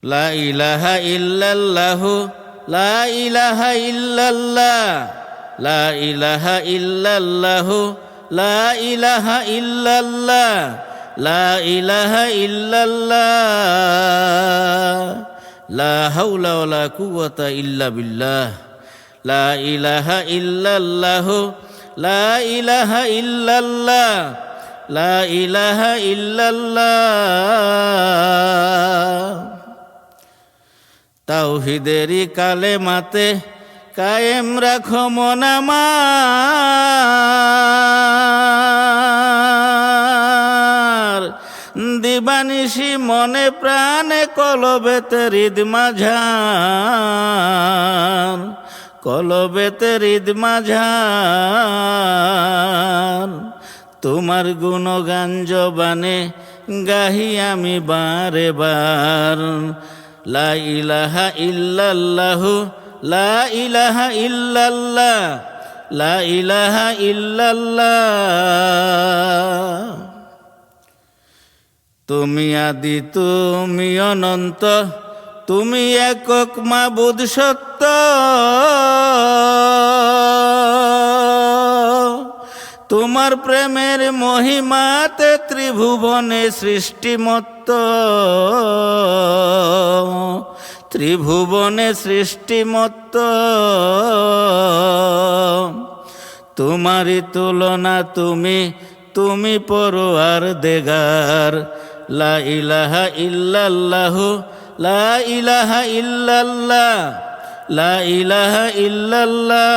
লা ইলাহা ইল্লাল্লাহু লা ইলাহা ইল্লাল্লাহ লা ইলাহা ইল্লাল্লাহু লা ইলাহা ইল্লাল্লাহ লা ইলাহা ইল্লাল্লাহ লা হাওলা ওয়ালা কুওয়াতা ইল্লা বিল্লাহ লা ইলাহা ইল্লাল্লাহু লা ইলাহা ইল্লাল্লাহ লা ইলাহা ইল্লাল্লাহ। তাওহীদেরই কালেমাতে কায়েম রাখো মন আমার, দিবানিশি মনে প্রাণে কলবেতে হৃদ মাঝার, কলবেতে হৃদ মাঝার। তোমার গুণগান জবানে গাহি আমি বারে বার। লা ইলাহা ইল্লাল্লাহু লা ইলাহা ইল্লাল্লাহ লা ইলাহা ইল্লাল্লাহ। তুমি আদি তুমি অনন্ত, তুমি একক মাবুদ সত্য। তোমার প্রেমের মহিমাতে ত্রিভুবনে সৃষ্টিমত্ত, ত্রিভুবনে সৃষ্টিমত্ত। তোমারই তুলনা তুমি, তুমি পরোয়ার দেগার। লা ইলাহা ইল্লাল্লাহু লা ইলাহা ইল্লাল্লাহ লা ইলাহা ইল্লাল্লাহ।